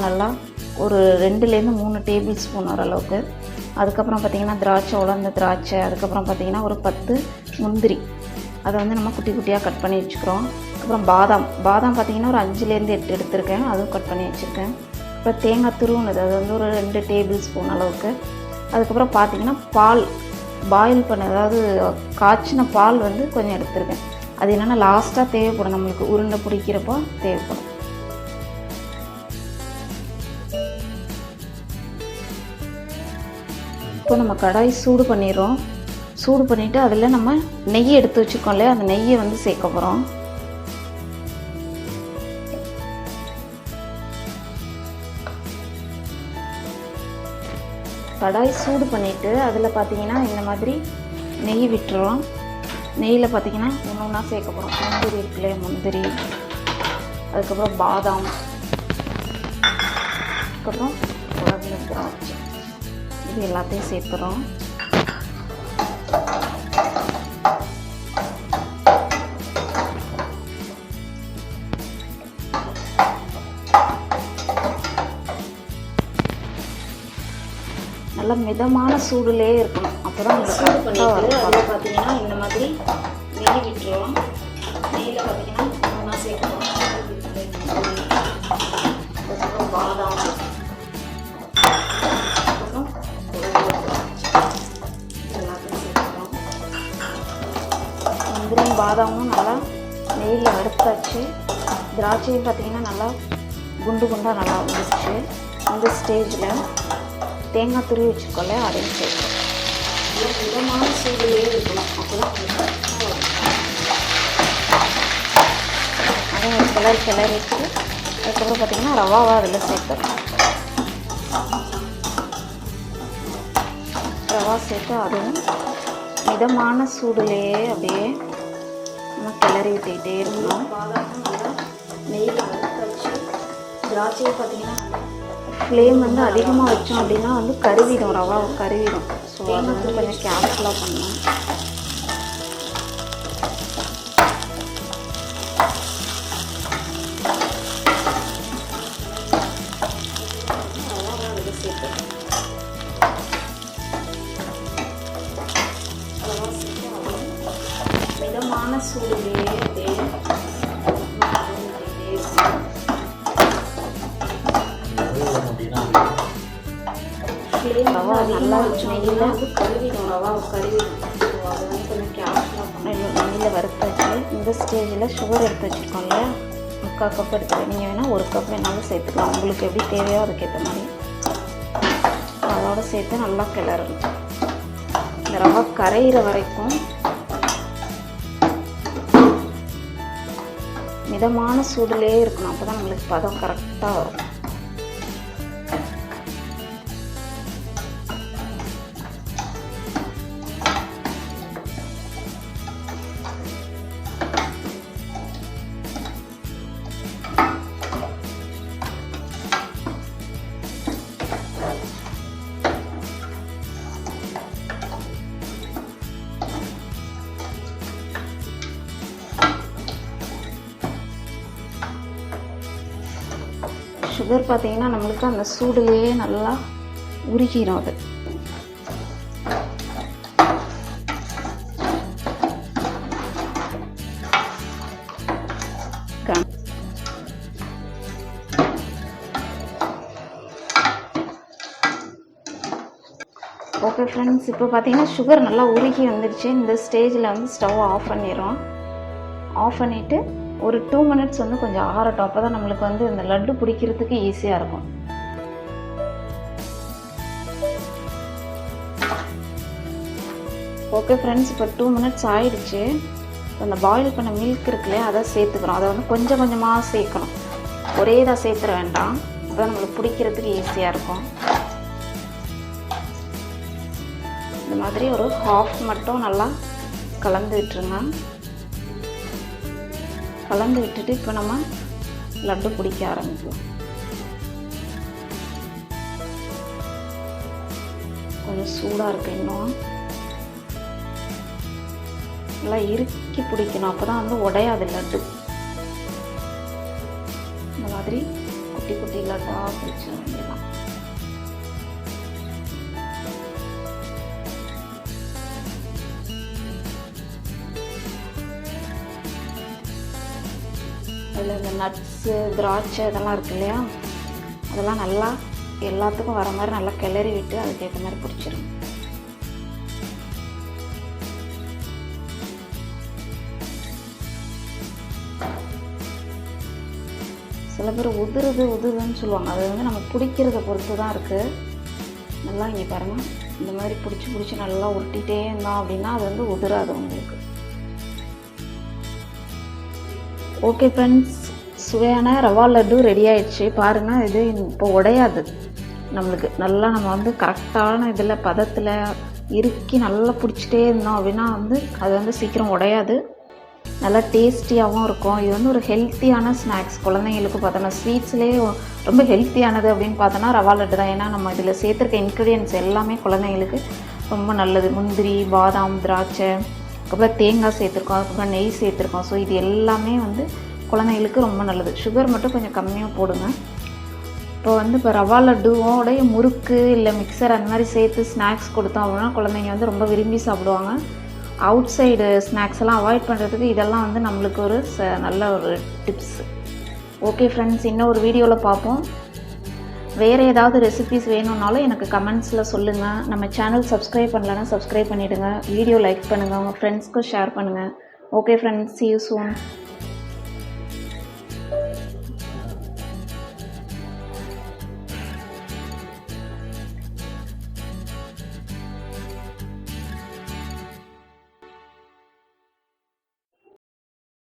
தேங்காய் நல்லா ஒரு 2லேருந்து 3 டேபிள் ஸ்பூன் அளவுக்கு. அதுக்கப்புறம் பார்த்திங்கன்னா திராட்சை, உலர்ந்த திராட்சை. அதுக்கப்புறம் பார்த்திங்கன்னா ஒரு 10 முந்திரி, அதை வந்து நம்ம குட்டி குட்டியாக கட் பண்ணி வச்சுக்கிறோம். அப்புறம் பாதாம் பார்த்திங்கன்னா ஒரு 5லேருந்து 8 எடுத்திருக்கேன், அதுவும் கட் பண்ணி வச்சுருக்கேன். அப்புறம் தேங்காய் துருவுனது, அது வந்து ஒரு 2 டேபிள் ஸ்பூன் அளவுக்கு. அதுக்கப்புறம் பார்த்திங்கன்னா பால் பாயில் பண்ண, அதாவது காய்ச்சின பால் வந்து கொஞ்சம் எடுத்துருக்கேன். அது என்னென்னா லாஸ்ட்டாக தேவைப்படும், நம்மளுக்கு உருண்டை பிடிக்கிறப்போ தேவைப்படும். இப்போ நம்ம கடாய் சூடு பண்ணிடுறோம். சூடு பண்ணிவிட்டு அதில் நம்ம நெய் எடுத்து வச்சுருக்கோம் இல்லையா, அந்த நெய்யை வந்து சேர்க்க போகிறோம். கடாய் சூடு பண்ணிவிட்டு அதில் பார்த்திங்கன்னா இந்த மாதிரி நெய் விட்டுறோம். நெய்யில் பார்த்திங்கன்னா ஒன்று ஒன்றா சேர்க்க போகிறோம். முந்திரி இருக்குல்லையே, முந்திரி, அதுக்கப்புறம் பாதாம், அதுக்கப்புறம் உலர்ந்த திராட்சை, இது எல்லாத்தையும் சேர்த்துறோம். நல்லா மிதமான சூடுலேயே இருக்கணும், அப்போ தான் சூடு பண்ணிட்டு அதில் பார்த்திங்கன்னா இந்த மாதிரி நெய் விட்டுருவோம். நெய்யில் பார்த்திங்கன்னா ஒன்றா சேர்க்கணும். அதுக்கப்புறம் பாதாம், அதுக்கப்புறம் எல்லாத்தையும் சேர்த்துக்கிறோம். முந்திரியும் பாதாமும் நல்லா நெய்யில் வறுத்தாச்சு. திராட்சையும் பார்த்திங்கன்னா நல்லா குண்டு குண்டாக நல்லா வந்துடுச்சு. இந்த ஸ்டேஜில் தேங்காய் துருவி வச்சுருக்கோம்ல, அதையும் சேர்க்கணும். மிதமான சூடுலேயே இருக்கணும், அப்போ தான் அதை ஒரு கிளறிட்டு அதுக்கப்புறம் பார்த்திங்கன்னா ரவாவை அதில் சேர்த்துறோம். ரவா சேர்த்து அதுவும் மிதமான சூடுலேயே அப்படியே நம்ம கிளறி விட்டுக்கிட்டே இருக்கணும். பாதாமும் நல்லா நெய்யில் வறுத்தாச்சு. திராட்சையை பார்த்திங்கன்னா ஃப்ளேம் வந்து அதிகமாக வச்சோம் அப்படின்னா வந்து கருவிடும், ரவா கருவிடும். ஸோ அதை வந்து கொஞ்சம் கேர்ஃபுல்லாக பண்ணணும். அதில் சேர்த்து ரவா சேர்த்து அதையும் மிதமான சூடுலேயே அப்படியே ரவா நல்லா நெய்யில் கருவிடும், ரவா கருவிடும். ஸோ அதை வந்து கொஞ்சம் கேர்ஃபுல்லாக பண்ணணும். நெய்யில் வறுத்தாச்சு. இந்த ஸ்டேஜில் சுகர் எடுத்து வச்சுருக்கோம்ல, 3/4 கப் எடுத்துக்கலாம். நீங்கள் வேணால் 1 கப் வேணாலும் சேர்த்துக்கலாம், உங்களுக்கு எப்படி தேவையோ அதுக்கேற்ற மாதிரி. அதோடு சேர்த்து நல்லா கிளறணும். இந்த ரவா கரையிற வரைக்கும் மிதமான சூடுலேயே இருக்கணும், அப்போ தான் நம்மளுக்கு பதம் கரெக்டாக வரும். சுகர் பார்த்திங்கன்னா நம்மளுக்கு அந்த சூடுலேயே நல்லா உருகிடும். அது ஓகே ஃப்ரெண்ட்ஸ், இப்போ பார்த்தீங்கன்னா சுகர் நல்லா உருகி வந்துடுச்சு. இந்த ஸ்டேஜில் வந்து ஸ்டவ் ஆஃப் பண்ணிடுறோம். ஆஃப் பண்ணிவிட்டு ஒரு 2 மினிட்ஸ் வந்து கொஞ்சம் ஆறட்டும், அப்போ தான் நம்மளுக்கு வந்து இந்த லட்டு பிடிக்கிறதுக்கு ஈஸியாக இருக்கும். ஓகே ஃப்ரெண்ட்ஸ், இப்போ 2 மினிட்ஸ் ஆயிடுச்சு. அந்த பாயில் பண்ண மில்க் இருக்குல்லையா, அதை சேர்த்துக்கிறோம். அதை வந்து கொஞ்சம் கொஞ்சமாக சேர்க்கணும், ஒரே இதாக சேர்த்துற வேண்டாம், அப்போ தான் நம்மளுக்கு பிடிக்கிறதுக்கு ஈஸியாக இருக்கும். இந்த மாதிரி ஒரு ஹாஃப் மட்டும் நல்லா கலந்து விட்டுருங்க. கலந்து விட்டுட்டு இப்போ நம்ம லட்டு பிடிக்க ஆரம்பிக்கலாம். கொஞ்சம் சூடாக இருக்கு, இன்னும் நல்லா இறுக்கி பிடிக்கணும், அப்போ தான் வந்து உடையாது லட்டு. இந்த மாதிரி குட்டி குட்டி லட்டாக பிடிச்ச வேண்டியதான். அதில் இந்த நட்ஸு திராட்சை இதெல்லாம் இருக்கு இல்லையா, அதெல்லாம் நல்லா எல்லாத்துக்கும் வர மாதிரி நல்லா கிளறி விட்டு அதுக்கேற்ற மாதிரி பிடிச்சிடும். சில பேர் உதுருதுன்னு சொல்லுவாங்க. அது வந்து நம்ம பிடிக்கிறத பொறுத்து தான் இருக்குது. நல்லா இங்கே பாருங்கள், இந்த மாதிரி பிடிச்சி நல்லா உருட்டிகிட்டே இருந்தோம் அப்படின்னா அது வந்து உதிராது உங்களுக்கு. ஓகே ஃப்ரெண்ட்ஸ், சுவையான ரவா லட்டு ரெடி ஆகிடுச்சு. பாருங்கள், இது இப்போ உடையாது நம்மளுக்கு. நல்லா நம்ம வந்து கரெக்டான இதில் பதத்தில் இறுக்கி நல்லா பிடிச்சிட்டே இருந்தோம் அப்படின்னா வந்து அது வந்து சீக்கிரம் உடையாது. நல்லா டேஸ்டியாகவும் இருக்கும். இது வந்து ஒரு ஹெல்த்தியான ஸ்நாக்ஸ். குழந்தைங்களுக்கு பார்த்தோன்னா ஸ்வீட்ஸ்லேயே ரொம்ப ஹெல்த்தியானது அப்படின்னு பார்த்தோன்னா ரவா லட்டு தான். ஏன்னா நம்ம இதில் சேர்த்துருக்க இன்க்ரீடியன்ட்ஸ் எல்லாமே குழந்தைங்களுக்கு ரொம்ப நல்லது. முந்திரி, பாதாம், திராட்சை, அதுக்கப்புறம் தேங்காய் சேர்த்துருக்கோம், அதுக்கப்புறம் நெய் சேர்த்துருக்கோம். ஸோ இது எல்லாமே வந்து குழந்தைங்களுக்கு ரொம்ப நல்லது. சுகர் மட்டும் கொஞ்சம் கம்மியாக போடுங்க. இப்போ ரவா லட்டுவோடைய முறுக்கு இல்லை மிக்சர் அந்த மாதிரி சேர்த்து ஸ்நாக்ஸ் கொடுத்தோம் அப்படின்னா குழந்தைங்க வந்து ரொம்ப விரும்பி சாப்பிடுவாங்க. அவுட் சைடு ஸ்நாக்ஸ் எல்லாம் அவாய்ட் பண்ணுறதுக்கு இதெல்லாம் வந்து நம்மளுக்கு ஒரு நல்ல ஒரு டிப்ஸ். ஓகே ஃப்ரெண்ட்ஸ், இன்னொரு வீடியோவில் பார்ப்போம். வேறு ஏதாவது ரெசிபீஸ் வேணும்னாலும் எனக்கு கமெண்ட்ஸில் சொல்லுங்கள். நம்ம சேனல் சப்ஸ்கிரைப் பண்ணலன்னா சப்ஸ்கிரைப் பண்ணிவிடுங்க. வீடியோ லைக் பண்ணுங்கள், உங்கள் ஃப்ரெண்ட்ஸ்க்கும் ஷேர் பண்ணுங்கள். Okay friends, see you soon.